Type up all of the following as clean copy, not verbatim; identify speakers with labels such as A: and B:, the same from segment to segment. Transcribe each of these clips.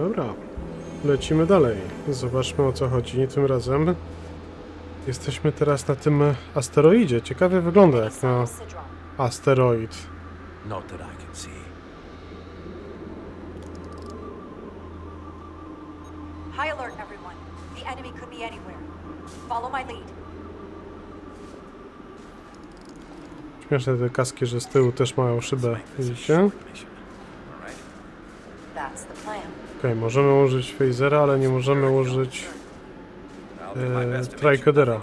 A: Dobra, lecimy dalej. Zobaczmy, o co chodzi tym razem. Jesteśmy teraz na tym asteroidzie. Ciekawie wygląda jak na asteroid.
B: Not that I can see.
C: High alert, everyone. The enemy could be anywhere. Follow my lead.
A: Śmieszne te kaski, że z tyłu też mają szybę. Widzicie?
C: That's the plan.
A: Okej, możemy użyć phasera, ale nie możemy użyć tricodera.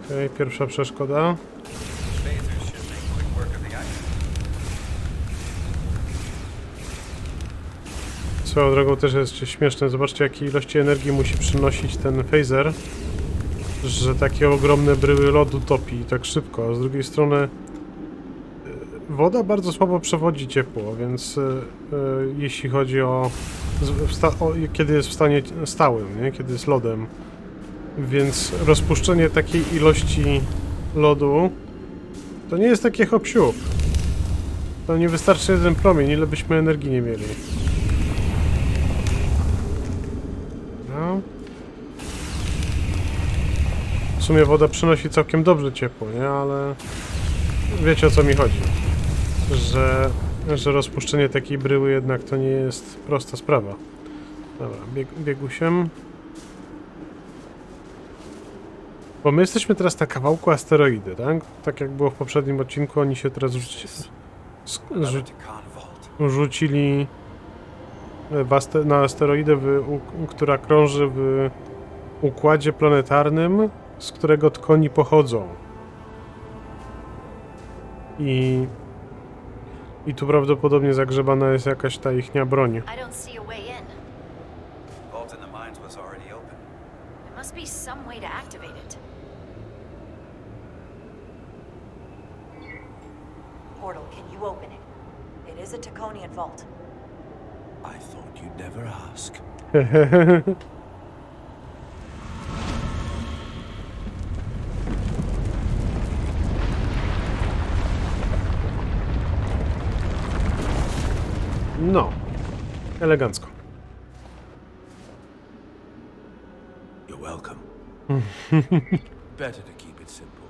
A: Okej, pierwsza przeszkoda. Swoją drogą też jest śmieszne. Zobaczcie, jakiej ilości energii musi przynosić ten phaser, że takie ogromne bryły lodu topi tak szybko. A z drugiej strony woda bardzo słabo przewodzi ciepło, więc jeśli chodzi o kiedy jest w stanie stałym, nie? Kiedy jest lodem, więc rozpuszczenie takiej ilości lodu to nie jest takie hop-siup. To nie wystarczy jeden promień, ile byśmy energii nie mieli. No. W sumie woda przynosi całkiem dobrze ciepło, nie? Ale wiecie, o co mi chodzi. Że rozpuszczenie takiej bryły jednak to nie jest prosta sprawa. Dobra, biegusiem. Bo my jesteśmy teraz na kawałku asteroidy, tak? Tak jak było w poprzednim odcinku, oni się teraz rzucili na asteroidę, która krąży w układzie planetarnym, z którego tkoni pochodzą. I tu prawdopodobnie zagrzebana jest jakaś ta ichnia broń.
C: Portal, can you open it? It is a Taconian vault.
B: I thought you'd never ask.
A: No, elegancko.
B: You're welcome. Better to keep it simple.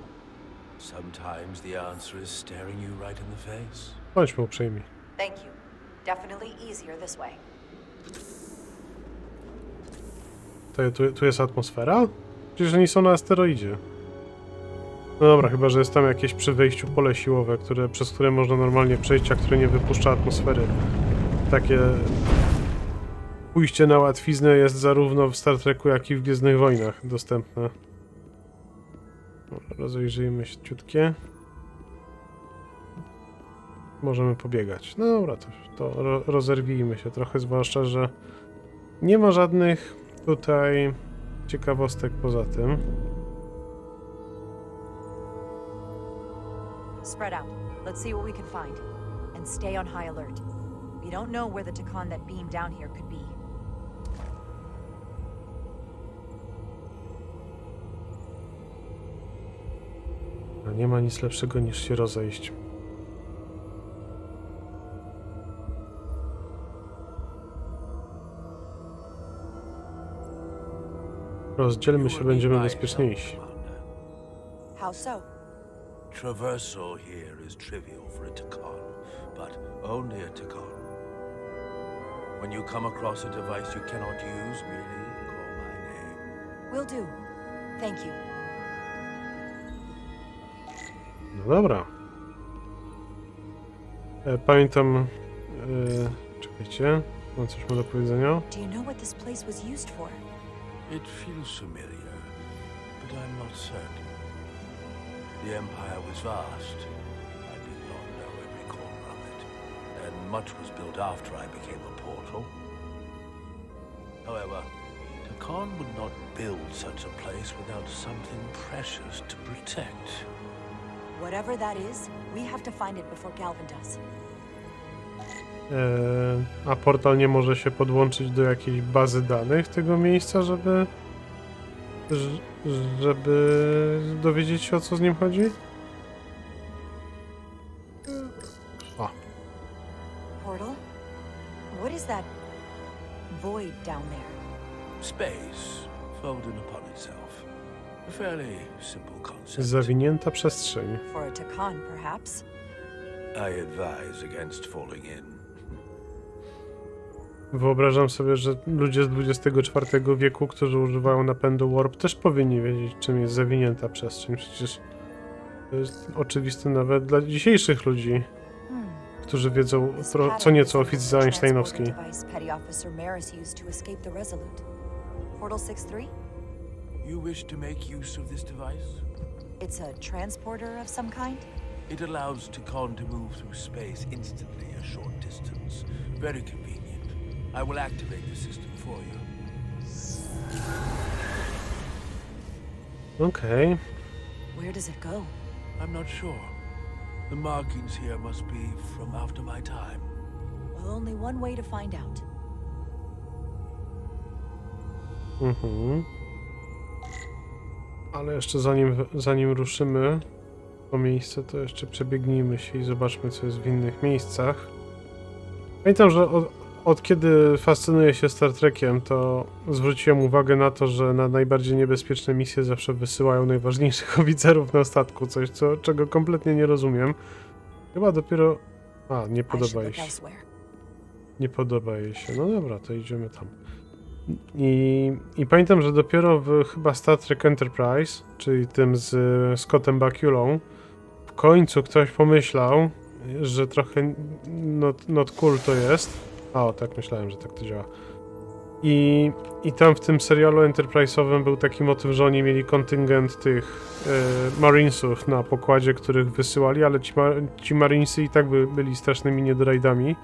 B: Sometimes the answer is staring you right in the face.
A: Bądźmy uprzejmi.
C: Thank you. Definitely easier this way.
A: Tu jest atmosfera? Przecież oni są na asteroidzie. No dobra, chyba że jest tam jakieś przy wejściu pole siłowe, przez które można normalnie przejść, a które nie wypuszcza atmosfery. Takie pójście na łatwiznę jest zarówno w Star Treku, jak i w Gwiezdnych Wojnach dostępne. Dobra, rozejrzyjmy się ciutkie. Możemy pobiegać. No dobra, to rozerwijmy się trochę, zwłaszcza, że nie ma żadnych tutaj ciekawostek poza tym.
C: Spread out. Let's see what we can find. And stay on high alert. We don't know where the Takan that beamed down here could be.
A: No nie ma nic lepszego niż się rozejść. Rozdzielmy się, będziemy bezpieczniejsi.
C: How so?
B: Traversal here is trivial for a Takan, but only a Takan. When you come across a device you cannot use, merely call my name.
C: Will do. Thank you.
A: No dobra. Pamiętam... czekajcie, mam coś do powiedzenia.
C: Do you know what this place was used for?
B: It feels familiar, but I'm not certain. The Empire was vast. I did not know every corner of it, and much was built after I became a portal. However, Takan would not build such a place without something precious to protect.
C: Whatever that is, we have to find it before Galvin does.
A: A portal nie może się podłączyć do jakiejś bazy danych tego miejsca, żeby dowiedzieć się, o co z nim chodzi? O,
B: fairly simple concept.
A: Zawinięta przestrzeń.
C: For a Takan, perhaps.
B: I advise against falling in.
A: Wyobrażam sobie, że ludzie z XXIV wieku, którzy używają napędu warp, też powinni wiedzieć, czym jest zawinięta przestrzeń. Przecież to jest oczywiste nawet dla dzisiejszych ludzi, którzy wiedzą co nieco o fizyce einsteinowskiej.
C: Portal 6-3?
B: You wish to make use of this device?
C: It's a transporter of some kind?
B: It allows Takan to move through space instantly a short distance. Very convenient. I will activate the system for you.
A: Okej.
C: Where does it go?
B: I'm not sure. The markings here must be from after my time.
C: Well, only one way to find out.
A: Ale jeszcze zanim ruszymy to miejsce, to jeszcze przebiegnijmy się i zobaczmy, co jest w innych miejscach. Pamiętam, że od kiedy fascynuję się Star Trekiem, to zwróciłem uwagę na to, że na najbardziej niebezpieczne misje zawsze wysyłają najważniejszych oficerów na statku, coś, czego kompletnie nie rozumiem. Chyba dopiero... nie podoba jej się. Nie podoba jej się. No dobra, to idziemy tam. I pamiętam, że dopiero w chyba Star Trek Enterprise, czyli tym z Scottem Bakulą, w końcu ktoś pomyślał, że trochę not cool to jest. Tak myślałem, że tak to działa. I tam w tym serialu Enterprise'owym był taki motyw, że oni mieli kontyngent tych Marinesów na pokładzie, których wysyłali, ale ci Marinesy i tak byli strasznymi niedorajdami.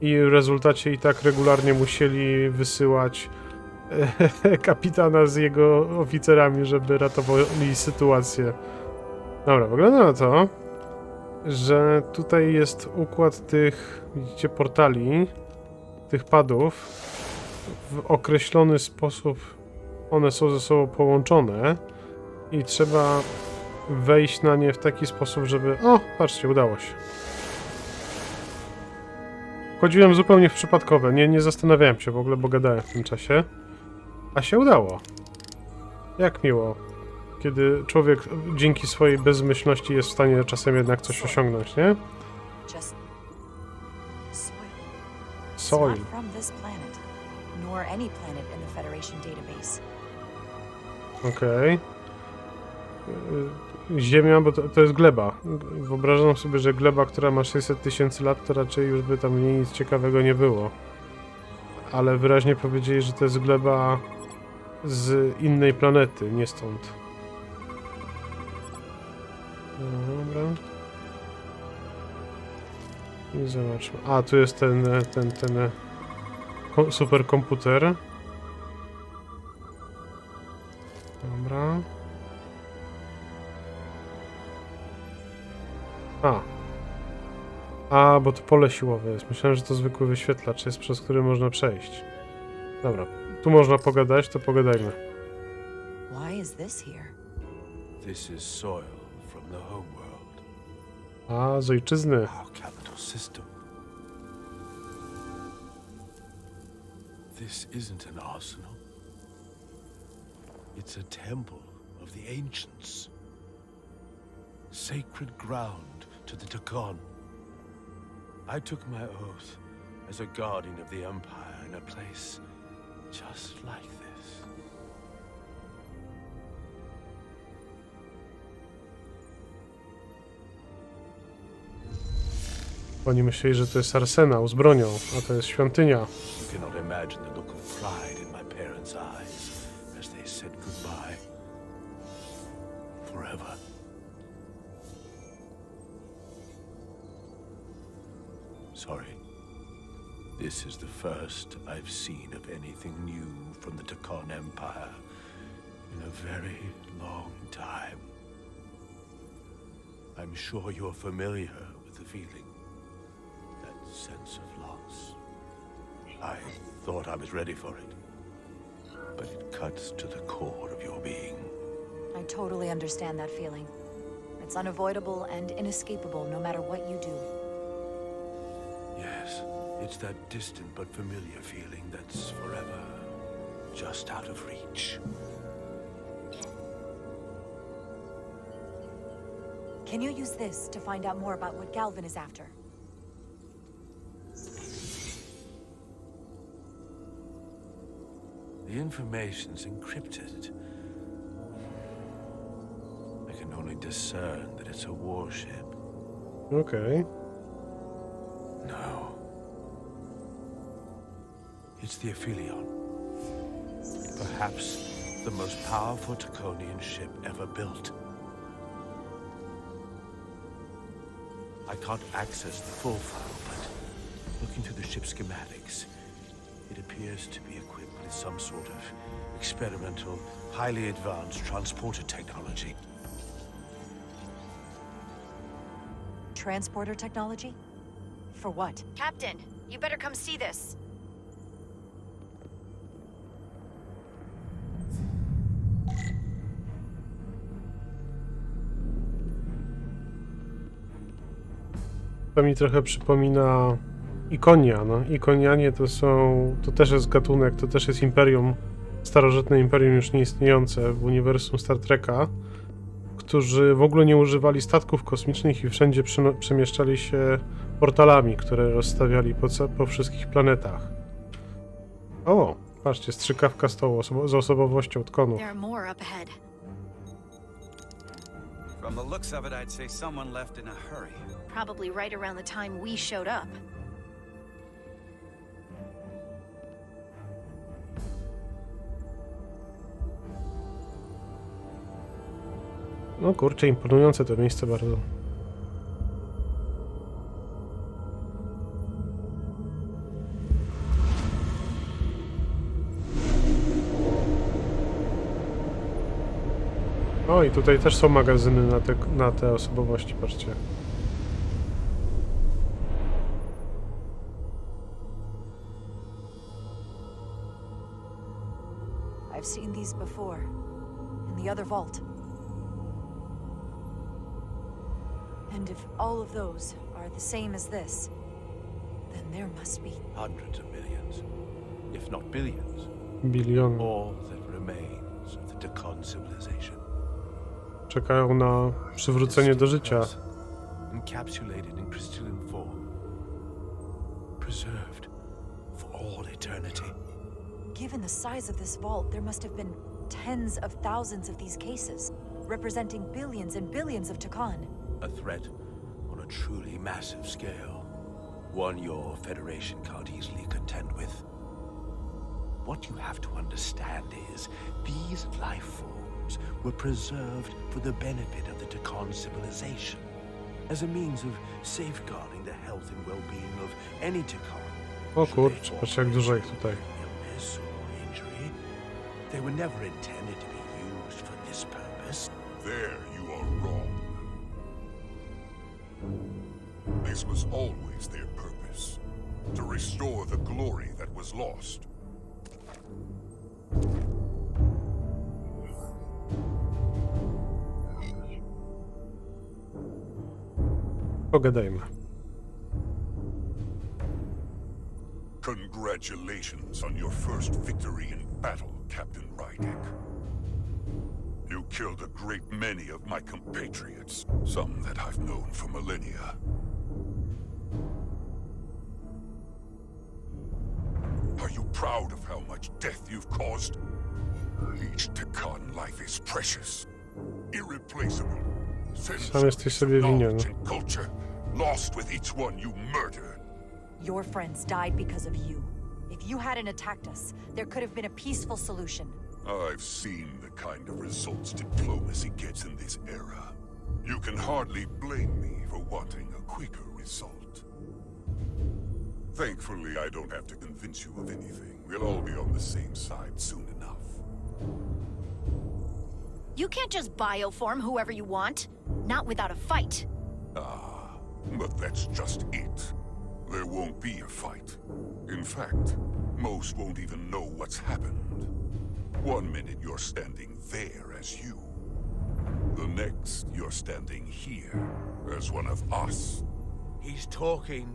A: I w rezultacie i tak regularnie musieli wysyłać kapitana z jego oficerami, żeby ratowali sytuację. Dobra, wygląda na to, że tutaj jest układ tych, widzicie, portali, tych padów. W określony sposób one są ze sobą połączone i trzeba wejść na nie w taki sposób, żeby... patrzcie, udało się. Wchodziłem zupełnie w przypadkowe, nie zastanawiałem się w ogóle, bo gadałem w tym czasie. A się udało. Jak miło. Kiedy człowiek dzięki swojej bezmyślności jest w stanie czasem jednak coś osiągnąć, nie? Soil. Okej. Ziemia, bo to jest gleba. Wyobrażam sobie, że gleba, która ma 600 000 lat, to raczej już by tam nic ciekawego nie było. Ale wyraźnie powiedzieli, że to jest gleba z innej planety, nie stąd. Dobra. I zobaczmy. Tu jest ten superkomputer. Dobra. Bo to pole siłowe jest. Myślałem, że to zwykły wyświetlacz jest, przez który można przejść. Dobra, tu można pogadać, to pogadajmy.
C: Why is this here?
B: This is soil from the homeworld.
A: Z ojczyzny.
B: Our capital system. This isn't an arsenal. It's a temple of the ancients. Sacred ground to the Takan. I took my oath as a guardian of the Empire in a place just like this.
A: Oni myśleli, że to jest arsenał z bronią, a to jest świątynia.
B: You cannot imagine the look of pride in my parents' eyes as they said goodbye. Forever. Sorry. This is the first I've seen of anything new from the Takan Empire in a very long time. I'm sure you're familiar with the feeling. That sense of loss. I thought I was ready for it. But it cuts to the core of your being.
C: I totally understand that feeling. It's unavoidable and inescapable no matter what you do.
B: Yes, it's that distant but familiar feeling that's forever just out of reach.
C: Can you use this to find out more about what Galvin is after?
B: The information's encrypted. I can only discern that it's a warship.
A: Okej.
B: No. It's the Aphelion. Perhaps the most powerful Taconian ship ever built. I can't access the full file, but looking through the ship's schematics, it appears to be equipped with some sort of experimental, highly advanced transporter technology.
C: Transporter technology? For what?
D: Captain, you better come see this.
A: To mi trochę przypomina Ikonia. No, Ikonianie to też jest gatunek, to też jest imperium, starożytne imperium już nieistniejące w uniwersum Star Treka, którzy w ogóle nie używali statków kosmicznych i wszędzie przemieszczali się portalami, które rozstawiali po wszystkich planetach. O, patrzcie, strzykawka stołu z osobowością Tkonu.
D: There are more up ahead.
E: From the looks of it, I'd say someone left in a hurry.
D: Probably right around the time we showed up.
A: No kurczę, imponujące to miejsce bardzo. O, i tutaj też są magazyny na te osobowości, patrzcie.
C: I've seen these before. In the other vault. And if all of those are the same as this, then there must be...
B: Hundreds of millions, if not billions.
A: Bilion.
B: All that remains of the Tacon civilization.
A: Czekają na przywrócenie do życia.
B: Encapsulated in crystalline form. Preserved for all eternity.
C: Given the size of this vault, there must have been tens of thousands of these cases, representing billions and billions of Tacon.
B: A threat on a truly massive scale. One your Federation can't easily contend with. What you have to understand is, these life forms were preserved for the benefit of the Tacon civilization, as a means of safeguarding the health and well-being of any Tacon.
A: O kurczę, patrzcie jak dużo ich tutaj.
B: Illness or injury, they were never intended to be used for this purpose.
F: There you are wrong. This was always their purpose, to restore the glory that was lost.
A: Pogadajmy.
F: Congratulations on your first victory in battle, Captain Rydek. You killed a great many of my compatriots, some that I've known for millennia. Are you proud of how much death you've caused? Each Tacon life is precious, irreplaceable.
A: Sam jesteś sobie winien.
F: Knowledge and culture, lost with each one you murder.
C: Your friends died because of you. If you hadn't attacked us, there could have been a peaceful solution.
F: I've seen the kind of results diplomacy gets in this era. You can hardly blame me for wanting a quicker result. Thankfully, I don't have to convince you of anything. We'll all be on the same side soon enough.
D: You can't just bioform whoever you want. Not without a fight.
F: Ah, but that's just it. There won't be a fight. In fact, most won't even know what's happened. 1 minute you're standing there as you. The next you're standing here as one of us.
B: He's talking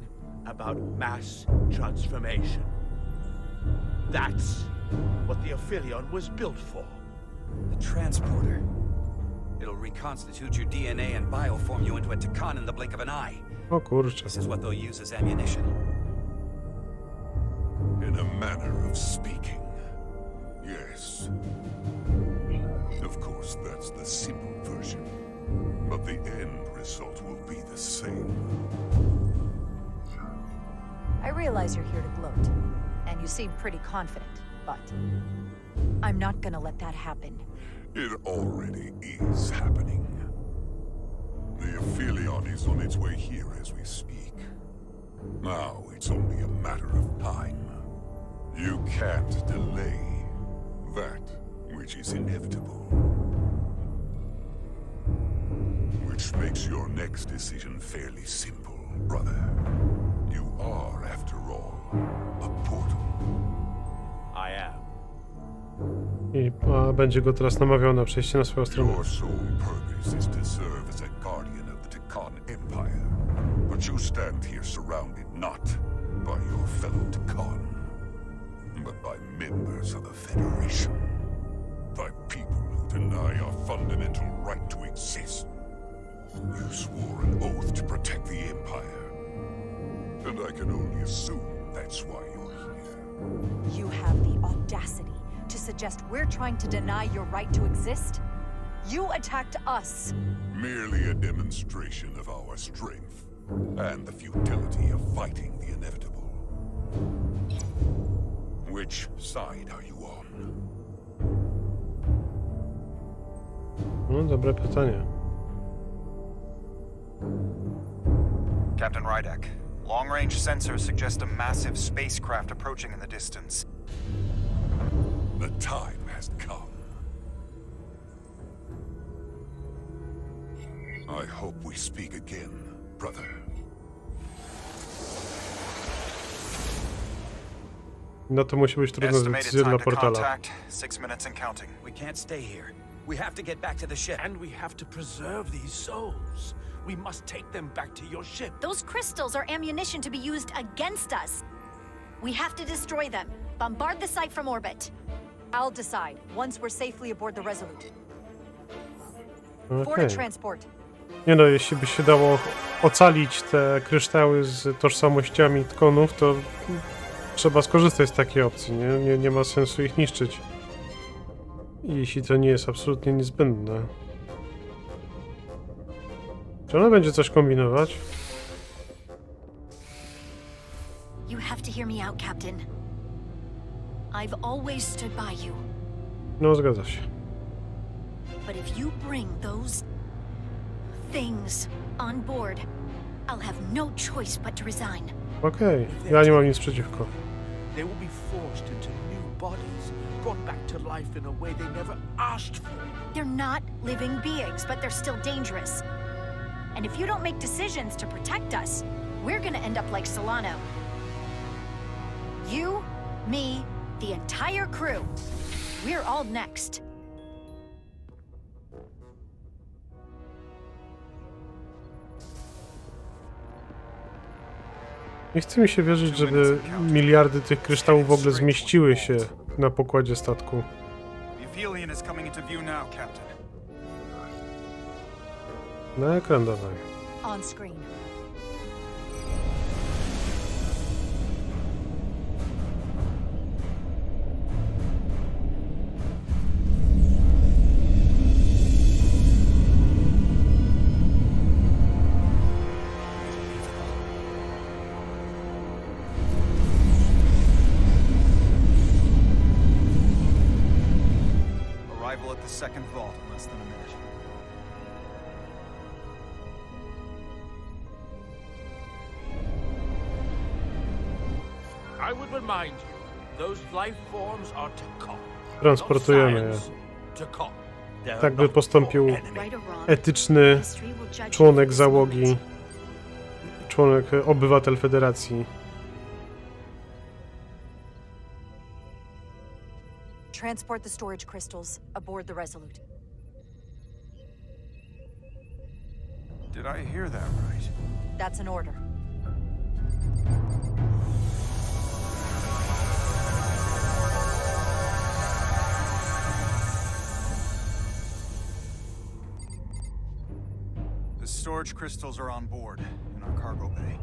B: about mass transformation. That's what the Aphelion was built for.
E: The transporter. It'll reconstitute your DNA and bioform you into a Takan in the blink of an eye.
A: O kurczę.
E: This is what they'll use as ammunition.
F: In a manner of speaking, yes. Of course, that's the simple version. But the end result will be the same.
C: I realize you're here to gloat, and you seem pretty confident, but I'm not gonna let that happen.
F: It already is happening. The Aphelion is on its way here as we speak. Now it's only a matter of time. You can't delay that which is inevitable. Which makes your next decision fairly simple, brother. You are, after all, a portal.
E: I am.
A: I będzie go teraz namawiał na przejście na swoją stronę.
F: Your sole purpose is to serve as a guardian of the Takan Empire. But you stand here surrounded not by your fellow Takan, but by members of the Federation. By people who deny our fundamental right to exist. You swore an oath to protect the Empire. And I can only assume that's why you're here.
C: You have the audacity to suggest we're trying to deny your right to exist? You attacked us.
F: Merely a demonstration of our strength and the futility of fighting the inevitable. Which side are you on?
A: No, dobre pytanie.
G: Captain Rydak, long-range sensors suggest a massive spacecraft approaching in the distance.
F: The time has come. I hope we speak again, brother.
A: No to musi być trudna
G: Estimated
A: decyzja
G: time
A: dla
G: to
A: portala.
G: contact, 6 minutes and counting.
E: We can't stay here. We have to get back to the ship.
B: And we have to preserve these souls. We must take them back to your ship.
D: Those crystals are ammunition to be used against us. We have to destroy them. Bombard the site from orbit.
C: I'll decide once we're safely aboard the Resolute.
A: Okej.
C: Forward transport.
A: Nie no, jeśli by się dało ocalić te kryształy z tożsamościami tkonów, to trzeba skorzystać z takiej opcji, nie ma sensu ich niszczyć. Jeśli to nie jest absolutnie niezbędne. Czy ona będzie coś kombinować?
D: You have to hear me out, Captain. I've always stood by you.
A: No, zgadza się.
D: But if you bring those things on board, I'll have no choice but to resign.
A: Okej, ja nie mam nic przeciwko.
B: They will be forced into new bodies, brought back to life in a way they never asked for.
D: They're not living beings, but they're still dangerous. And if you don't make decisions to protect us, we're gonna end up like Solano. You, me, the entire crew. We're all next.
A: Nie chce mi się wierzyć, żeby miliardy tych kryształów w ogóle zmieściły się na pokładzie statku.
G: The Aphelion is coming into view now, Captain.
A: Na ekran dawaj.
C: On screen.
G: Arrival at the second vault in less than a minute.
B: I would remind you, those life forms are Takan.
A: Transportujemy je.
B: Takan. They're
A: Tak by
B: not
A: postąpił
B: your enemy.
D: Right or wrong,
A: etyczny
D: history will judge you
A: członek
D: for this
A: załogi,
D: moment.
A: obywatel Federacji.
C: Transport the storage crystals aboard the Resolute.
G: Did I hear that right?
C: That's an order.
G: storage crystals are on board in our cargo bay.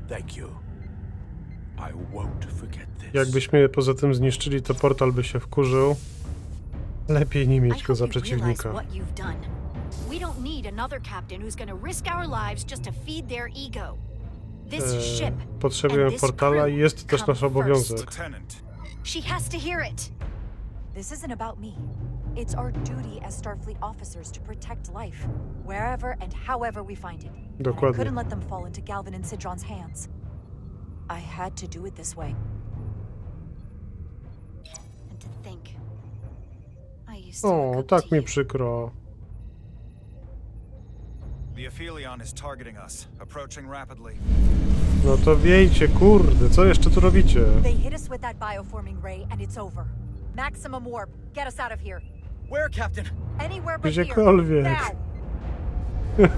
B: Thank you. I won't forget this.
A: Jakbyśmy je poza tym zniszczyli, to portal by się wkurzył. Lepiej nie
D: I
A: mieć go za
D: hope you realize
A: przeciwnika.
D: what you've done. We don't need another captain who's gonna risk our lives just to feed their ego. This ship
A: Potrzebujemy
D: and this
A: portala
D: crew
A: i jest to też
D: come
A: nasz obowiązek.
D: first.
G: Lieutenant,
D: She has to hear it.
C: This isn't about me. It's our duty as Starfleet officers to protect life, wherever and however we find it. And I
A: Dokładnie.
C: couldn't let them fall into Galvin and Sidron's hands. I had to do it this way.
D: And to think, I used to
A: O,
D: look up
A: tak
D: to
A: mi
D: you.
A: przykro.
G: the Aphelion is targeting us, approaching rapidly.
A: No to wiejcie, kurde, co jeszcze tu robicie?
C: They hit us with that bioforming ray and it's over. Maximum warp. Get us out of here.
E: Where, Captain?
C: Anywhere but
A: Gdziekolwiek.
C: here. Now.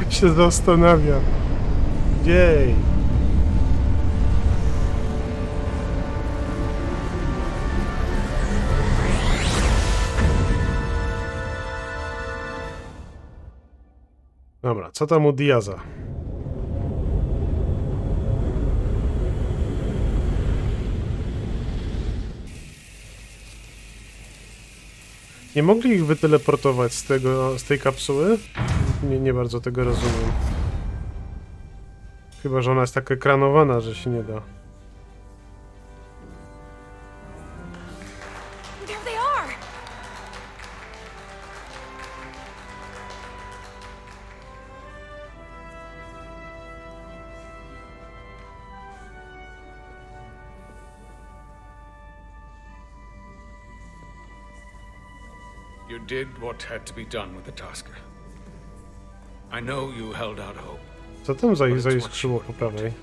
A: Się zastanawia. Jej. Dobra, co tam u Diaza? Nie mogli ich wyteleportować z tej kapsuły? Nie bardzo tego rozumiem. Chyba że ona jest tak ekranowana, że się nie da.
D: There they are!
H: You did what had to be done with the Tasker. I know you held out hope.
A: Co tam zaiskrzyło po prawej?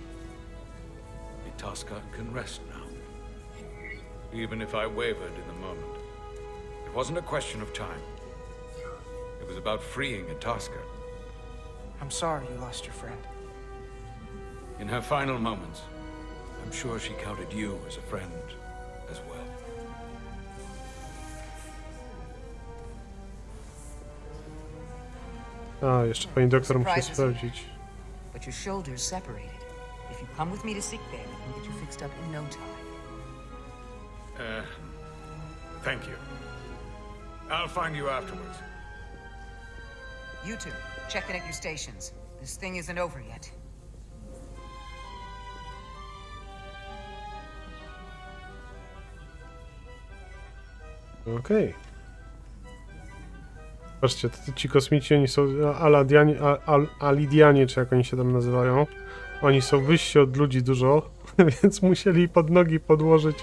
H: The Tasker can rest now. Even if I wavered in the moment. It wasn't a question of time. It was about freeing a Tasker.
I: I'm sorry you lost your friend.
H: In her final moments, I'm sure she counted you as a friend as well.
A: A, jeszcze pani doktor musi
I: Surprises.
A: sprawdzić.
I: But your shoulders separated. If you come with me to sickbay, we can get you fixed up in no time.
H: Thank you. I'll find you afterwards.
I: You two, check in at your stations. This thing isn't over yet.
A: Okej. Patrzcie, ci kosmici, oni są Alidianie, czy jak oni się tam nazywają. Oni są wyżsi od ludzi dużo, więc musieli pod nogi podłożyć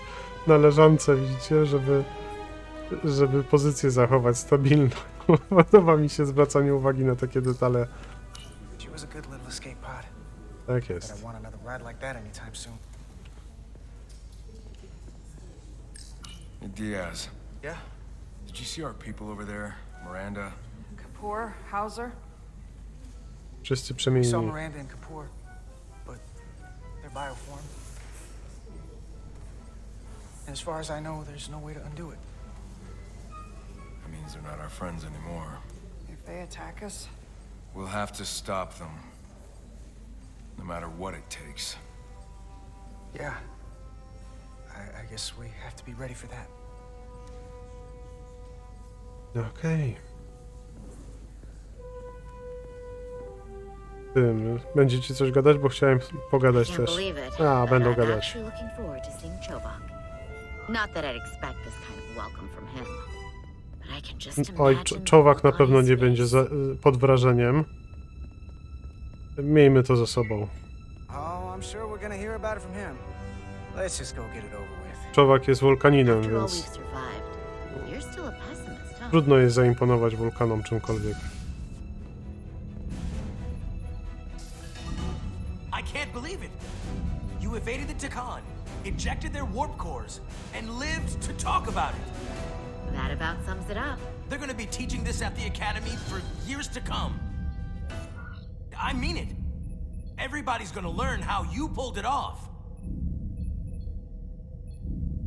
A: na leżance, widzicie, żeby pozycję zachować stabilną. Podoba mi się zwracanie uwagi na takie detale.
I: She was a good little escape pod.
A: Tak
I: But
A: jest.
I: I want another ride like that anytime soon.
J: Diaz,
I: Yeah?
J: did you see our people over there? Miranda?
I: Kapoor, Hauser?
A: Wszyscy
I: We saw
A: przemienili.
I: Miranda and Kapoor, but they're bioformed. And as far as I know, there's no way to undo it.
J: That means they're not our friends anymore.
I: If they attack us,
J: We'll have to stop them. No matter what it takes.
I: yeah. I guess we have to be ready for that.
A: Okej. Tym, będziecie coś gadać, bo chciałem pogadać
K: Can't
A: też.
K: believe it.
A: A,
K: but
A: będą
K: I'm
A: gadać.
K: actually looking forward to seeing Chobok. Not that I'd expect this kind of welcome from him, but I can just
A: Oj,
K: imagine
A: Czowak na
K: on
A: pewno
K: his
A: nie będzie
K: face.
A: pod wrażeniem. Miejmy to za sobą.
I: Oh, I'm sure we're gonna hear about it from him. Let's just go get it over with.
A: Czowak jest wulkaninem,
K: After all
A: więc
K: we've survived, you're still a pessimist, huh?
A: trudno jest zaimponować wulkanom czymkolwiek.
L: I can't believe it. You evaded the Takan, ejected their warp cores, and lived to talk about it.
K: That about sums it up.
L: They're gonna be teaching this at the Academy for years to come. I mean it. Everybody's gonna learn how you pulled it off.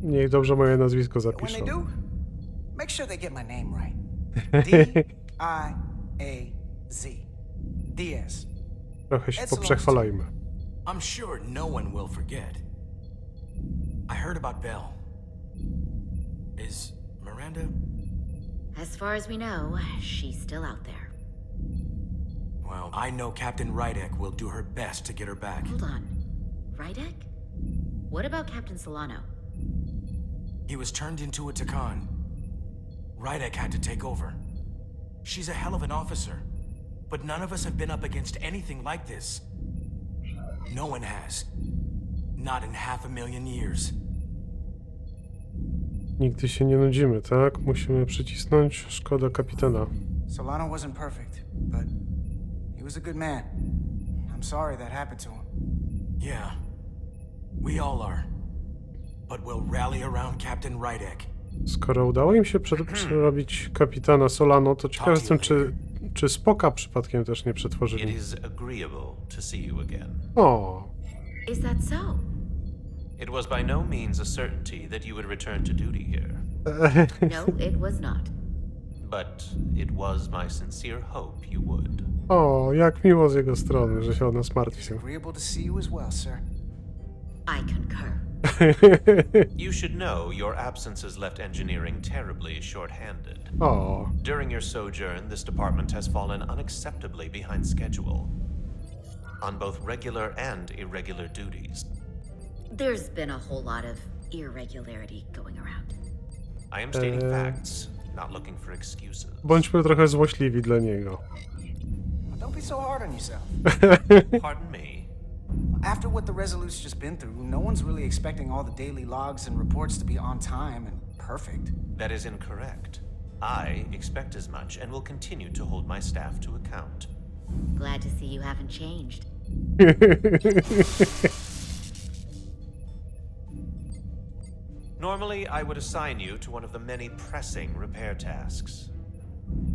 A: Niech dobrze moje nazwisko
I: When they
A: zapiszą.
I: do, make sure they get my name right.
M: D-I-A-Z. Diaz.
A: Trochę się poprzechwalajmy.
L: I'm sure no one will forget. I heard about Belle. Is Miranda?
K: As far as we know, she's still out there.
L: Well, I know Captain Rydek will do her best to get her back.
K: Hold on. Rydek? What about Captain Solano?
L: He was turned into a Takan. Rydek had to take over. She's a hell of an officer, but none of us have been up against anything like this. No one has. Not in 500,000 years.
A: Nigdy się nie nudzimy, tak? Musimy przycisnąć. Szkoda kapitana.
M: Solano wasn't perfect, but he was a good man. I'm sorry that happened to him.
L: Yeah, we all are. But we'll rally around Captain Rydek.
A: Skoro udało im się przerobić kapitana Solano, to ciekaw jestem, czy Spoka przypadkiem też nie przetworzyli.
N: It is agreeable to see you again.
A: O.
K: Is that so?
N: It was by no means a certainty that you would return to duty here.
K: No, it was not.
N: But it was my sincere hope you would.
A: O, jak miło z jego strony, że się o nas martwił.
M: Agreeable to see you as well, sir.
K: I concur.
N: You should know your absence has left engineering terribly short-handed.
A: Oh.
N: During your sojourn, this department has fallen unacceptably behind schedule on both regular and irregular duties.
K: There's been a whole lot of irregularity going around.
N: I am stating facts, not looking for excuses.
A: Bądźmy trochę złośliwi dla niego.
M: Don't be so hard on yourself.
N: Pardon me?
M: After what the Resolute's just been through, no one's really expecting all the daily logs and reports to be on time and perfect.
N: That is incorrect. I expect as much and will continue to hold my staff to account.
K: Glad to see you haven't changed.
N: Normally, I would assign you to one of the many pressing repair tasks.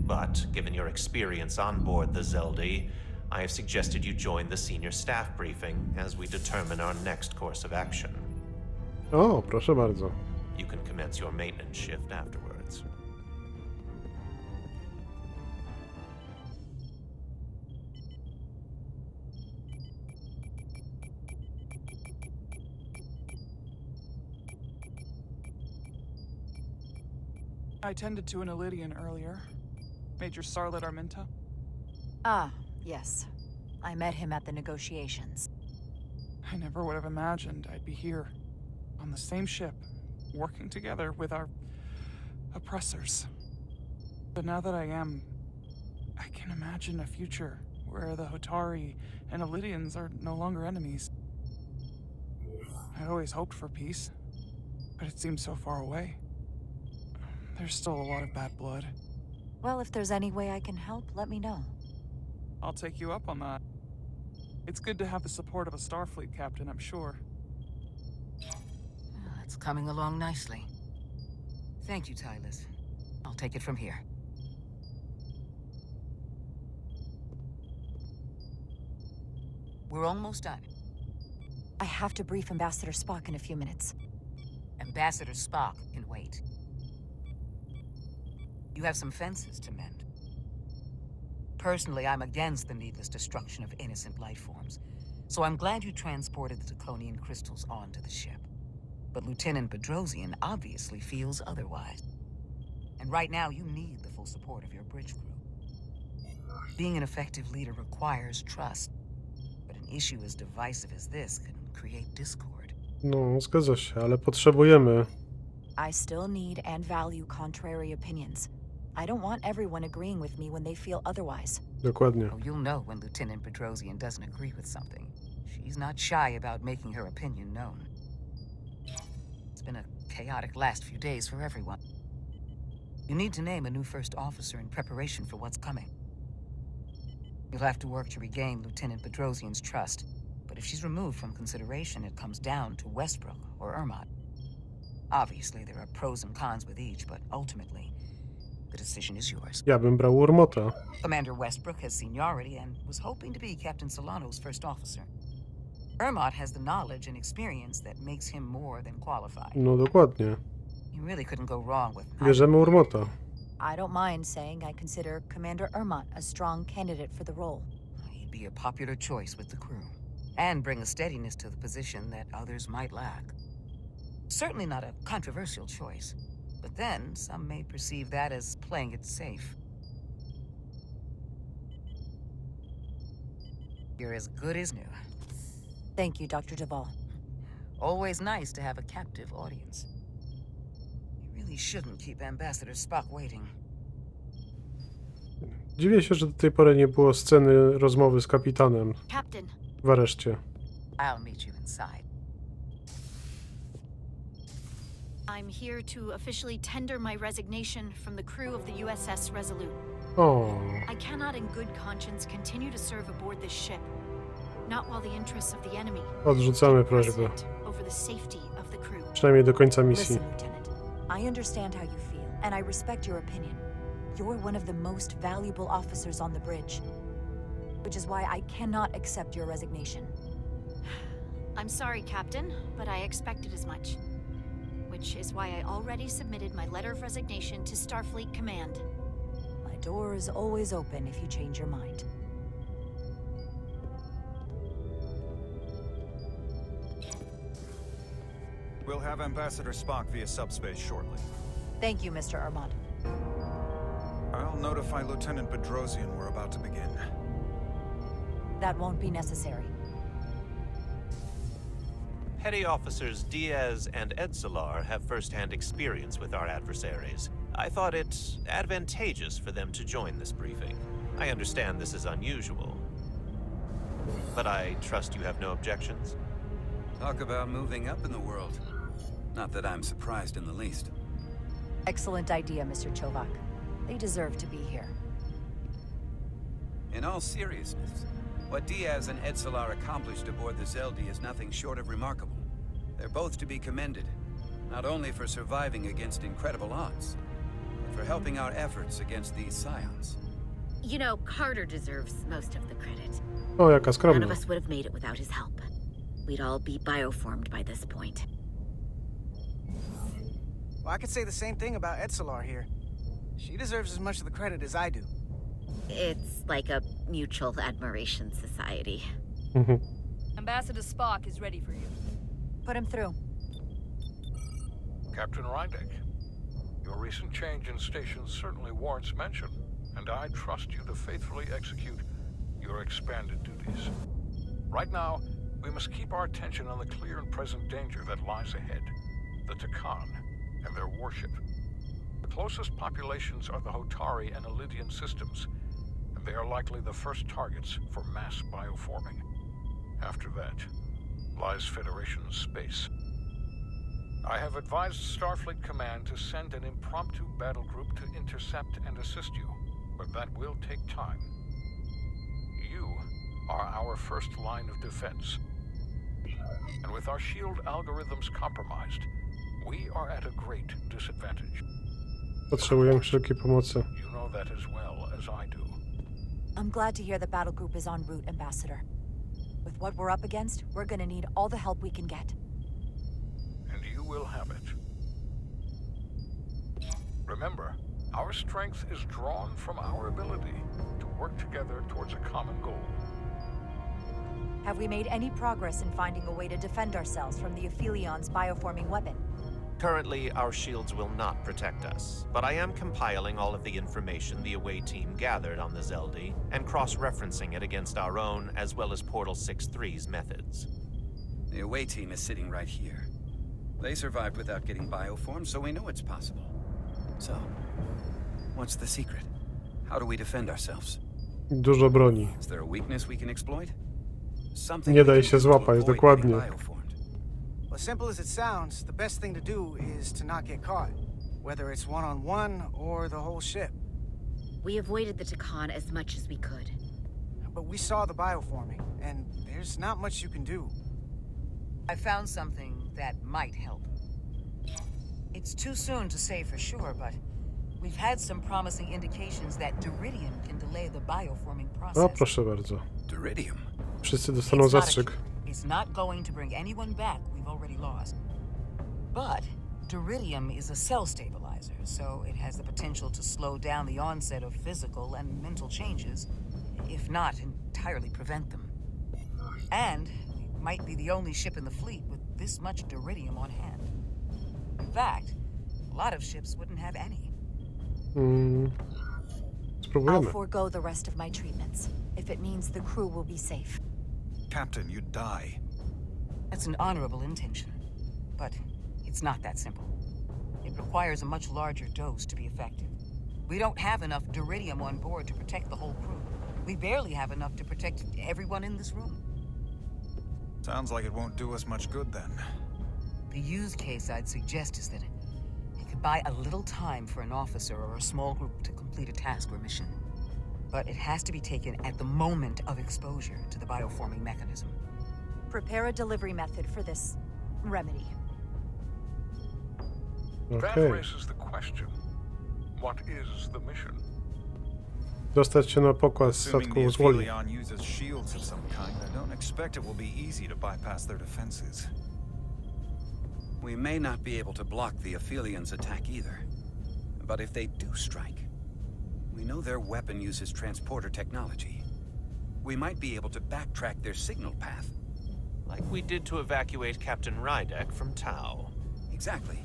N: But, given your experience on board the Zeldi, I have suggested you join the senior staff briefing as we determine our next course of action.
A: O, proszę bardzo.
N: You can commence your maintenance shift afterwards.
O: I tended to an Illidian earlier. Major Sarlet Arminta.
C: Ah, yes. I met him at the negotiations.
O: I never would have imagined I'd be here, on the same ship, working together with our oppressors. But now that I am, I can imagine a future where the Hotari and Illidians are no longer enemies. I'd always hoped for peace, but it seems so far away. There's still a lot of bad blood.
C: Well, if there's any way I can help, let me know.
O: I'll take you up on that. It's good to have the support of a Starfleet captain, I'm sure.
I: It's coming along nicely. Thank you, Tylus. I'll take it from here. We're almost done.
C: I have to brief Ambassador Spock in a few minutes.
I: Ambassador Spock can wait. You have some fences to mend. Personally, I'm against the needless destruction of innocent life forms, so I'm glad you transported the Draconian crystals onto the ship. But Lieutenant Bedrosian obviously feels otherwise. And right now, you need the full support of your bridge crew. Being an effective leader requires trust, but an issue as divisive as this can create discord.
A: No, zgadza się, ale potrzebujemy.
C: I still need and value contrary opinions. I don't want everyone agreeing with me when they feel otherwise.
A: Dokładnie.
I: Oh, you'll know when Lieutenant Bedrosian doesn't agree with something. She's not shy about making her opinion known. It's been a chaotic last few days for everyone. You need to name a new first officer in preparation for what's coming. You'll have to work to regain Lieutenant Bedrosian's trust, but if she's removed from consideration, it comes down to Westbrook or Ermot. Obviously, there are pros and cons with each, but ultimately, the decision is yours.
A: Ja bym brał Urmota.
I: Commander Westbrook has seniority and was hoping to be Captain Solano's first officer. Ermot has the knowledge and experience that makes him more than qualified.
A: No dokładnie.
I: You really couldn't go wrong with
A: Bierzemy Urmota.
C: I don't mind saying I consider Commander Ermont a strong candidate for the role.
I: He'd be a popular choice with the crew, and bring a steadiness to the position that others might lack. Certainly not a controversial choice, but then some may perceive that as playing it safe. You're as good as new.
C: Thank you, Dr. Duvall.
I: Always nice to have a captive audience. You really shouldn't keep Ambassador Spock waiting.
A: Dziwię się, że do tej pory nie było sceny rozmowy z kapitanem
D: Captain.
A: w areszcie.
I: I'll meet you inside.
D: I'm here to officially tender my resignation from the crew of the USS Resolute.
A: O,
D: I cannot in good conscience continue to serve aboard this ship. Not while the interests of the enemy
A: odrzucamy prośbę.
D: over the safety of the crew.
A: Przynajmniej do końca misji.
C: Listen, Lieutenant. I understand how you feel, and I respect your opinion. You're one of the most valuable officers on the bridge, which is why I cannot accept your resignation.
D: I'm sorry, Captain, but I expected as much. Which is why I already submitted my letter of resignation to Starfleet Command.
C: My door is always open if you change your mind.
G: We'll have Ambassador Spock via subspace shortly.
C: Thank you, Mr. Ermont.
G: I'll notify Lieutenant Bedrosian we're about to begin.
C: That won't be necessary.
N: Petty Officers Diaz and Edsolar have first-hand experience with our adversaries. I thought it advantageous for them to join this briefing. I understand this is unusual, but I trust you have no objections?
E: Talk about moving up in the world. Not that I'm surprised in the least.
C: Excellent idea, Mr. Chovak. They deserve to be here.
E: In all seriousness, what Diaz and Edsolar accomplished aboard the Zeldi is nothing short of remarkable. They're both to be commended, not only for surviving against incredible odds, but for helping our efforts against these scions.
K: You know, Carter deserves most of the credit.
A: O, jaka
K: None
A: skromna.
K: of us would have made it without his help. We'd all be bioformed by this point.
M: Well, I could say the same thing about Edsolar here. She deserves as much of the credit as I do.
K: It's like a mutual admiration society.
P: Ambassador Spock is ready for you.
C: Put him through.
H: Captain Rydek, your recent change in station certainly warrants mention, and I trust you to faithfully execute your expanded duties. Right now, we must keep our attention on the clear and present danger that lies ahead, the Takan and their warship. The closest populations are the Hotari and Elydian systems, and they are likely the first targets for mass bioforming. After that, lies Federation space. I have advised Starfleet Command to send an impromptu battle group to intercept and assist you, but that will take time. You are our first line of defense. And with our shield algorithms compromised, we are at a great disadvantage.
A: Potrzebuję wszelkiej pomocy.
H: You know that as well as I do.
C: I'm glad to hear the battle group is en route, Ambassador. With what we're up against, we're gonna need all the help we can get.
H: And you will have it. Remember, our strength is drawn from our ability to work together towards a common goal.
C: Have we made any progress in finding a way to defend ourselves from the Aphilion's bioforming weapon?
N: Currently, our shields will not protect us, but I am compiling all of the information the away team gathered on the Zeldi and cross-referencing it against our own as well as Portal 6-3's methods.
E: The away team is sitting right here. They survived without getting bioformed, so we know it's possible. So, what's the secret? How do we defend ourselves?
A: Dużo broni.
E: Is there a weakness we can exploit? Something
A: Nie
E: we
A: daj
E: can
A: się
E: do to
A: złapać,
E: avoid
A: dokładnie.
E: getting bioformed?
M: Well, simple as it sounds, the best thing to do is to not get caught. Whether it's one-on-one or the whole ship.
K: We avoided the Takan as much as we could.
M: But we saw the bioforming, and there's not much you can do.
I: I found something that might help. It's too soon to say for sure, but we've had some promising indications that Duridium can delay the bioforming process.
A: O, proszę bardzo.
E: Duridium?
A: Wszyscy dostaną zastrzyk.
I: It's not going to bring anyone back we've already lost. But Duridium is a cell stabilizer. stabilizer, so it has the potential to slow down the onset of physical and mental changes, if not entirely prevent them. And it might be the only ship in the fleet with this much duridium on hand. In fact, a lot of ships wouldn't have any.
C: I'll forego the rest of my treatments, if it means the crew will be safe.
G: Captain, you'd die.
I: That's an honorable intention, but it's not that simple. It requires a much larger dose to be effective. We don't have enough duridium on board to protect the whole crew. We barely have enough to protect everyone in this room.
G: Sounds like it won't do us much good then.
I: The use case I'd suggest is that it could buy a little time for an officer or a small group to complete a task or mission. But it has to be taken at the moment of exposure to the bioforming mechanism.
C: Prepare a delivery method for this remedy.
H: That raises the question. What is the mission?
A: Dostać się na pokład statku z Woli.
G: Aphelion uses shields of some kind. I don't expect it will be easy to bypass their defenses.
E: We may not be able to block the Aphelions' attack either. But if they do strike, we know their weapon uses transporter technology. We might be able to backtrack their signal path.
N: Like we did to evacuate Captain Rydek from Tau.
E: Exactly.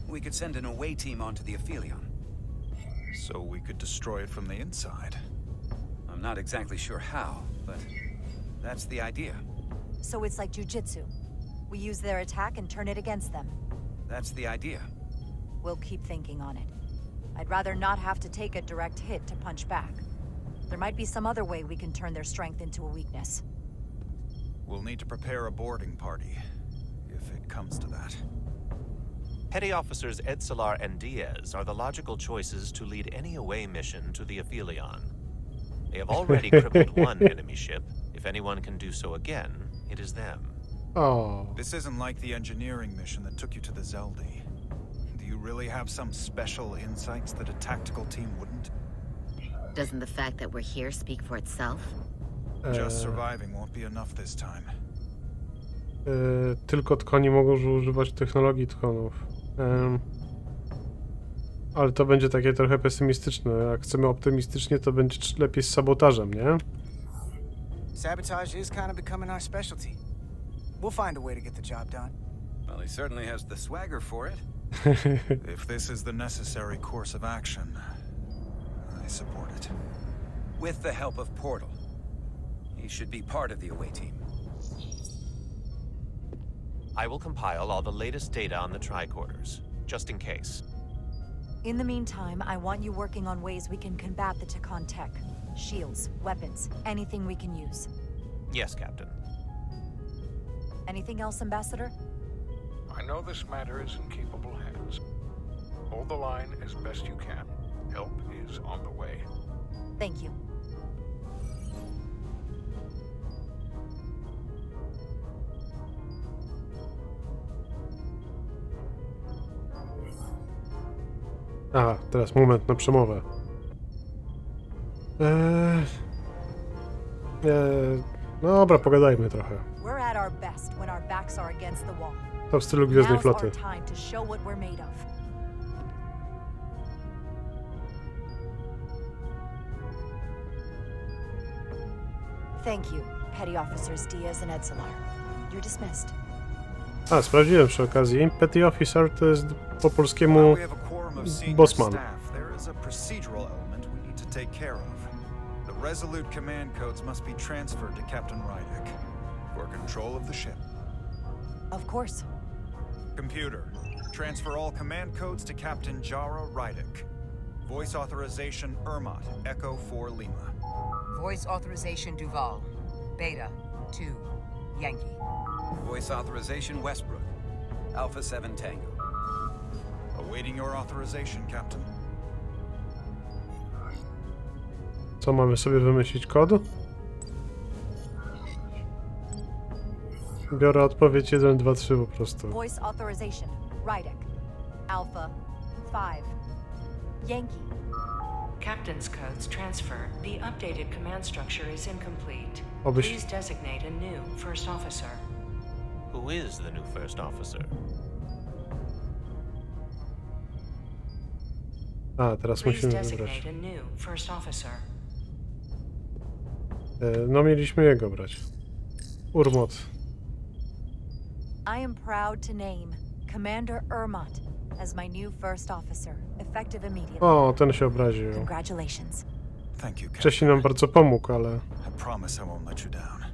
E: We could send an away team onto the Aphelion.
G: So we could destroy it from the inside.
E: I'm not exactly sure how, but that's the idea.
C: So it's like jujitsu. We use their attack and turn it against them.
E: That's the idea.
C: We'll keep thinking on it. I'd rather not have to take a direct hit to punch back. There might be some other way we can turn their strength into a weakness.
G: We'll need to prepare a boarding party, if it comes to that.
N: Petty Officers Edsalar and Diaz are the logical choices to lead any away mission to the Aphelion. They have already crippled one enemy ship. If anyone can do so again, it is them.
A: Oh.
G: This isn't like the engineering mission that took you to the Zeldi. Do you really have some special insights that a tactical team wouldn't?
K: Doesn't the fact that we're here speak for itself?
G: Just surviving won't be enough this time.
A: Tylko tkoni mogą używać technologii tchonów. Ale to będzie takie trochę pesymistyczne. Jak chcemy optymistycznie, to będzie lepiej z sabotażem, nie?
M: Sabotage is kind of becoming our specialty. We'll find a way to get the job done.
E: Well, he certainly has the swagger for it.
G: If this is the necessary course of action, I support it.
E: With the help of Portal. He should be part of the away team.
N: I will compile all the latest data on the tricorders, just in case.
C: In the meantime, I want you working on ways we can combat the Takan tech. Shields, weapons, anything we can use.
N: Yes, Captain.
C: Anything else, Ambassador?
H: I know this matter is in capable hands. Hold the line as best you can. Help is on the way.
C: Thank you.
A: Aha, teraz moment na przemowę. Dobra, pogadajmy trochę.
C: We're at our best when our backs are against the wall.
A: To w stylu Gwiezdnej
C: Now's
A: Floty.
C: our time to show what we're made of. Thank you, Petty Officers Diaz and Edsalar. You're dismissed.
A: A, sprawdziłem przy okazji. Petty Officer to jest po polskiemu bossman.
G: There is a procedural element we need to take care of. The Resolute command codes must be transferred to Captain Rydek for control of the ship.
C: Of course.
G: Computer, transfer all command codes to Captain Jara Rydek. Voice authorization Ermot, Echo 4 Lima.
I: Voice authorization Duval. Beta 2 Yankee.
E: Voice authorization Westbrook. Alpha 7 Tango.
G: Awaiting your authorization, Captain.
A: Co, mamy sobie wymyślić kod? Biorę odpowiedź 1, 2, 3 po prostu.
C: Voice authorization Rydek. Alpha 5 Yankee.
Q: Captain's codes transfer. The updated command structure is incomplete.
A: Obyś...
Q: Please designate a new first officer.
N: Who is the new first officer?
A: A, teraz
Q: Please
A: musimy wybrać.
Q: designate a new first officer.
A: No mieliśmy jego brać. Urmot.
C: I am proud to name Commander Ermont as my new first officer, effective immediately.
A: O, ten się obraził.
C: Congratulations.
G: Thank you, Captain.
A: Wcześniej nam bardzo pomógł, ale...
G: I promise I won't let you down.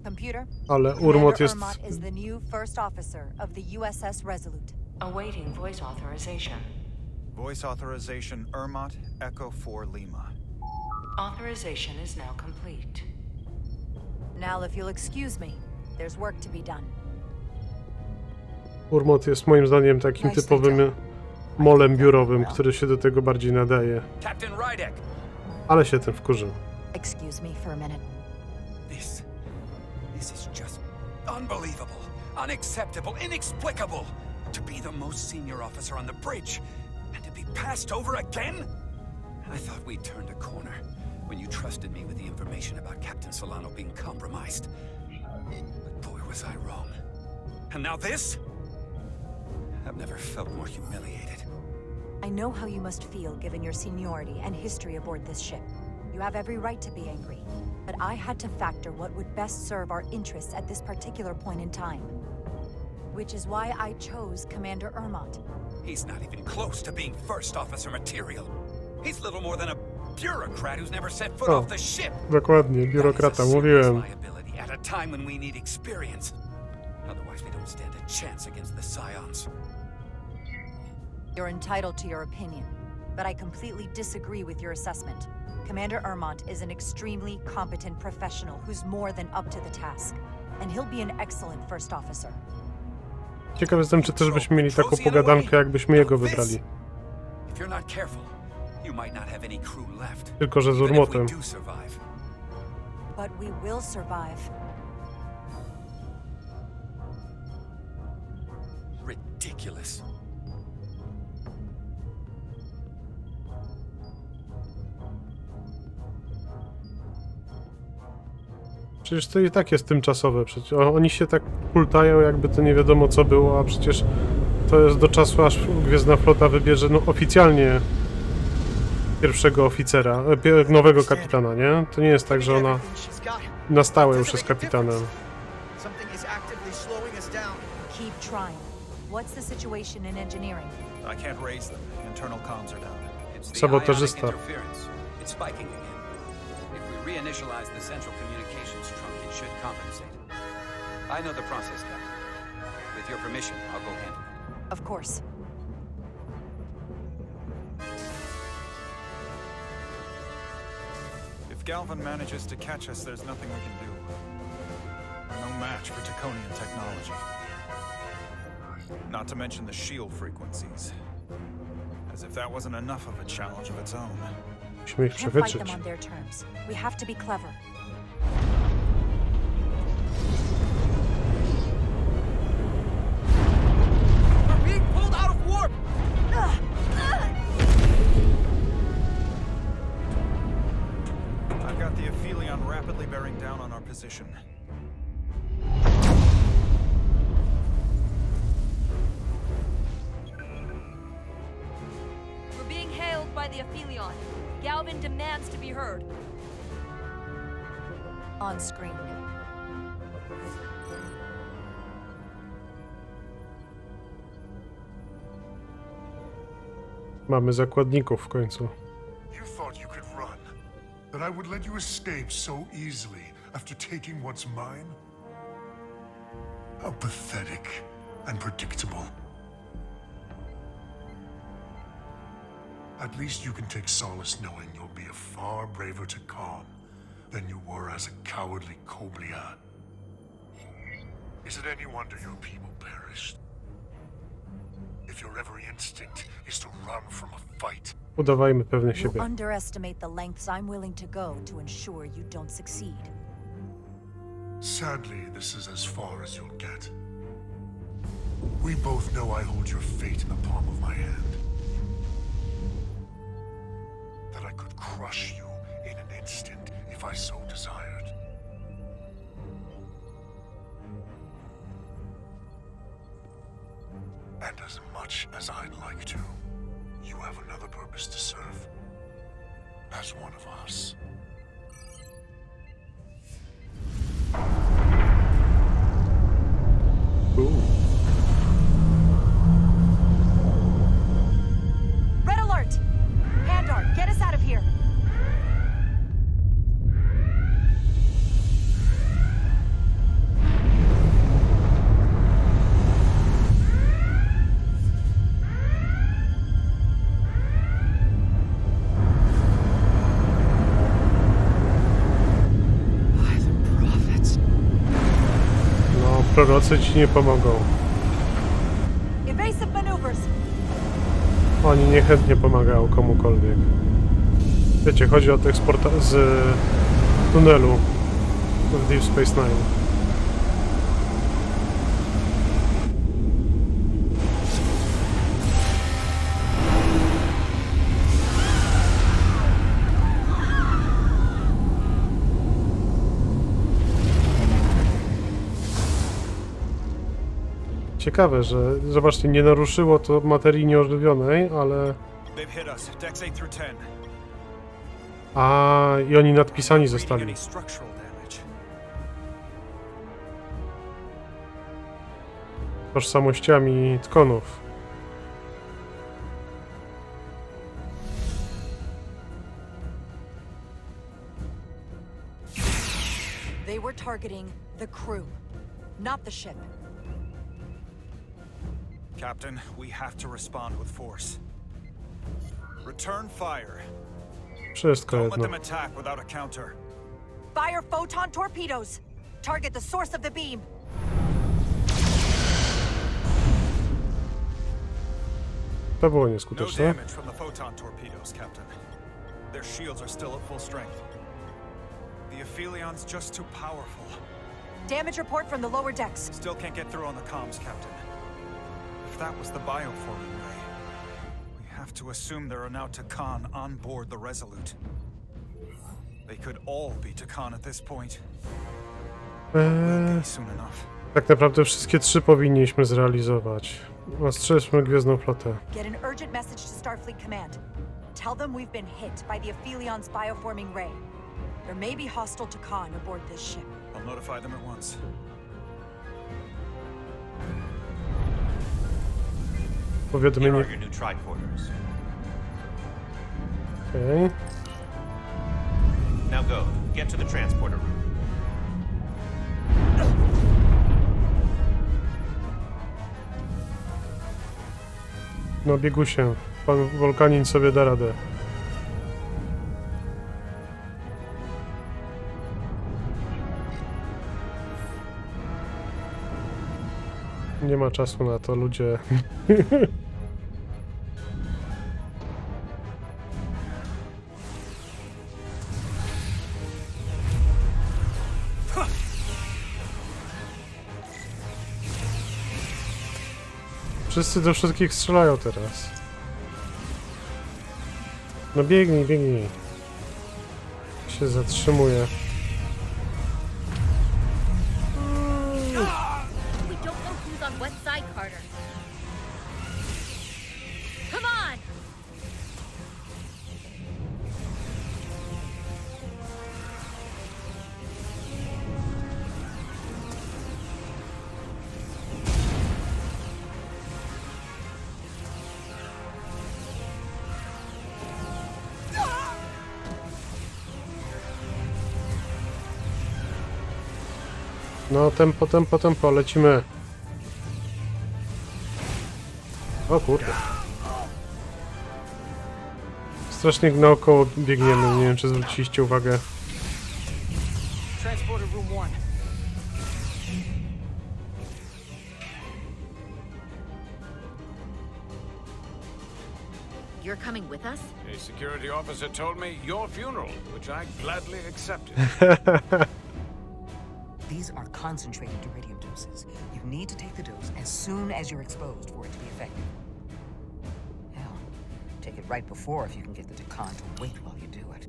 C: Computer,
A: Ale
C: Commander
A: Urmot jest...
C: Ermont is the new first officer of the USS Resolute.
Q: Awaiting voice authorization.
G: Voice authorization Ermont, Echo 4 Lima.
Q: Authorization is now complete.
C: Now, if you'll excuse me, there's work to be done.
A: Urmot jest moim zdaniem takim typowym molem biurowym, który się do tego bardziej nadaje.
E: Captain Rydek!
A: Ale się tym wkurzył.
C: Excuse me for a minute.
E: This is just unbelievable, unacceptable, inexplicable. To be the most senior officer on the bridge, and to be passed over again? I thought we'd turned a corner when you trusted me with the information about Captain Solano being compromised. But boy, was I wrong. And now this? I've never felt more humiliated.
C: I know how you must feel given your seniority and history aboard this ship. You have every right to be angry, but I had to factor what would best serve our interests at this particular point in time. Which is why I chose Commander Ermont.
E: He's not even close to being first officer material. He's little more than a bureaucrat who's never set foot off the ship.
A: Dokładnie, biurokrata, mówiłem.
E: Liability at a time when we need experience. Otherwise we don't stand a chance against the Scions.
C: You're entitled to your opinion, but I completely disagree with your assessment. Commander Ermont is an extremely competent professional who's more than up to the task, and he'll be an excellent first officer.
A: Ciekaw jestem, czy też byśmy mieli taką pogadankę, jakbyśmy jego wybrali.
E: If you're not careful, you might not have any crew left.
A: Tylko że z Urmotem.
C: But we will survive.
E: Ridiculous.
A: Przecież to i tak jest tymczasowe. Przecież oni się tak pultają, jakby to nie wiadomo co było, a przecież to jest do czasu, aż Gwiezdna Flota wybierze oficjalnie pierwszego oficera, nowego kapitana, nie? To nie jest tak, że ona na stałe już jest kapitanem.
C: Keep trying. What's the situation in engineering?
G: I can't raise them. Internal comms are down.
E: It's the
A: Sabotażysta.
E: ionic interference. It's spiking again. If we reinitialize the central communications trunk, it should compensate. I know the process, Captain. With your permission, I'll go handle it.
C: Of course.
G: If Galvin manages to catch us, there's nothing we can do. We're no match for Taconian technology. Not to mention the shield frequencies. As if that wasn't enough of a challenge of its own.
A: Musimy ich
C: Can't fight them
A: przechwycić.
C: on their terms. We have to be clever.
E: We're being pulled out of warp!
G: I've got the Aphelion rapidly bearing down on our position.
P: We're being hailed by the Aphelion. Galvin demands to be heard.
C: On screen.
A: Mamy zakładników w końcu.
R: You thought you could run? That I would let you escape so easily after taking what's mine? How pathetic and predictable. At least you can take solace knowing you'll be a far braver Takan than you were as a cowardly Koblian. Is it any wonder your people perished? If your every instinct is to run from a fight.
A: Udawajmy pewnych
C: You
A: siebie.
C: underestimate the lengths I'm willing to go to ensure you don't succeed.
R: Sadly, this is as far as you'll get. We both know I hold your fate in the palm of my hand. That I could crush you in an instant if I so desired. And as much as I'd like to, You have another purpose to serve. As one of us.
A: Ooh.
C: Red alert! Pandar, get us out of here!
A: No, prorocy ci nie pomogą.
C: Evasive maneuvers!
A: Oni niechętnie pomagają komukolwiek. Wiecie, chodzi o tych z tunelu w Deep Space Nine. Ciekawe, że zobaczcie, nie naruszyło to materii nieożywionej, ale...
G: They've hit us. Decks 8 through 10.
A: A i oni nadpisani zostali.
G: Any structural damage.
A: Tożsamościami tkonów.
C: They were targeting the crew, not the ship.
G: Captain, we have to respond with force. Return fire.
A: Wszystko
G: Don't let
A: jedno.
G: them attack without a counter.
C: Fire photon torpedoes! Target the source of the beam!
A: To było
G: No
A: nieskuteczne.
G: damage from the photon torpedoes, Captain. Their shields are still at full strength. The Aphilion's just too powerful.
C: Damage report from the lower decks.
G: Still can't get through on the comms, Captain. If that was the bioforming ray, we have to assume there are now Takan on board the Resolute. They could all be Takan at this point. Will be soon enough.
A: Tak naprawdę wszystkie trzy powinniśmy zrealizować. Ostrzeżmy Gwiezdną Flotę.
C: Get an urgent message to Starfleet Command. Tell them we've been hit by the Aphilion's bioforming ray. There may be hostile Takan aboard this ship.
G: I'll notify them at once.
A: Powiadomienie.
N: Here are your new tricorders.
A: Okej.
N: Now go. Get to the transporter room.
A: No biegu się. Pan Wolkanin sobie da radę. Nie ma czasu na to, ludzie. Wszyscy do wszystkich strzelają teraz. No biegnij, biegnij. Się zatrzymuje.
D: We don't know who's on what side, Carter. Come on!
A: No tempo, tempo, tempo, lecimy. O kurde. Strasznie naokoło biegniemy, nie wiem czy zwróciliście uwagę.
M: Transporter room 1.
K: You're coming with us?
H: A security officer told me your funeral, which I gladly accepted.
I: These are concentrated iridium doses. You need to take the dose as soon as you're exposed for it to be effective. Hell, take it right before if you can get the Takan to wait while you do it.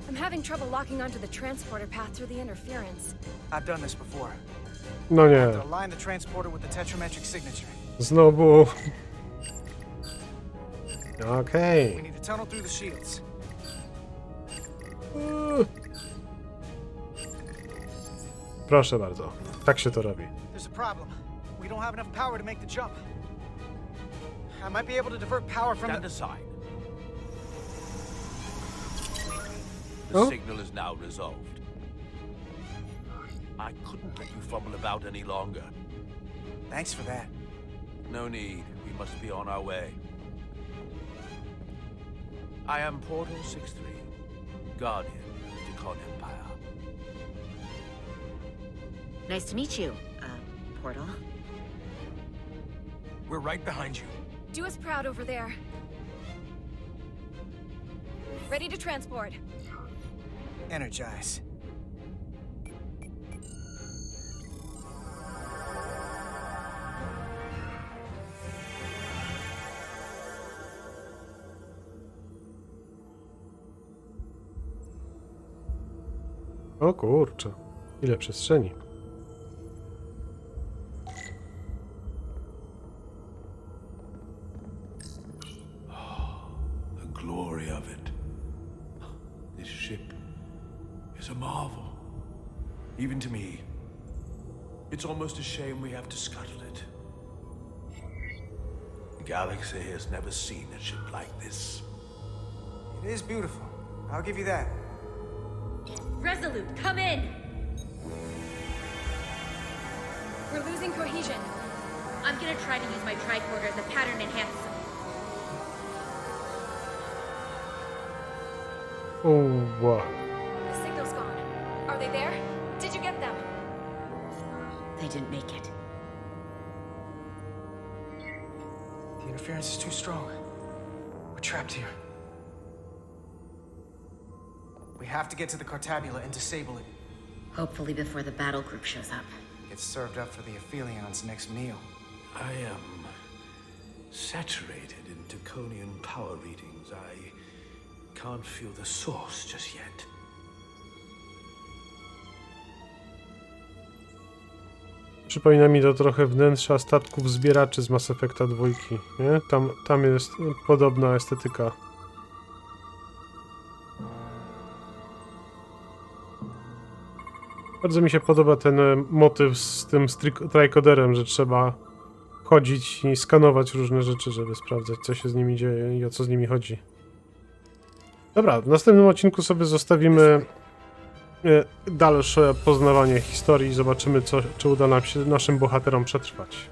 P: I'm having trouble locking onto the transporter path through the interference.
M: I've done this before.
A: No nie.
M: Have to align the transporter with the tetrametric signature.
A: Znowu.
M: We
A: Okej.
M: need to tunnel through the shields.
A: Proszę bardzo. Tak się to robi.
M: There's a problem. We don't have enough power to make the jump. I might be able to divert power from
B: Stand
M: the...
B: aside. The signal is now resolved. I couldn't let you fumble about any longer.
M: Thanks for that.
B: No need. We must be on our way. I am Portal 6-3, Guardian of the Con Empire.
K: Nice to meet you, Portal.
L: We're right behind you.
P: Do us proud over there. Ready to transport.
M: Energize.
A: O kurczę. Ile przestrzeni.
B: The glory of it. This ship is a marvel. Even to me. It's almost a shame we have to scuttle it. The galaxy has never seen a ship like this.
M: It is beautiful. I'll give you that.
P: Resolute, come in! We're losing cohesion. I'm gonna try to use my tricorder as a pattern enhancer.
A: Wow.
P: The signal's gone. Are they there? Did you get them?
K: They didn't make it.
M: The interference is too strong. We're trapped here. We have to get to the Cartabula and disable it.
K: Hopefully before the battle group shows up.
M: It's served up for the Aphelions' next meal.
B: I am saturated in Draconian power readings. I can't feel the source just yet.
A: Przypomina mi to trochę wnętrza statków zbieraczy z Mass Effecta 2, nie? Tam jest podobna estetyka. Bardzo mi się podoba ten motyw z tym tricoderem, że trzeba chodzić i skanować różne rzeczy, żeby sprawdzać, co się z nimi dzieje i o co z nimi chodzi. Dobra, w następnym odcinku sobie zostawimy dalsze poznawanie historii i zobaczymy, czy uda nam się naszym bohaterom przetrwać.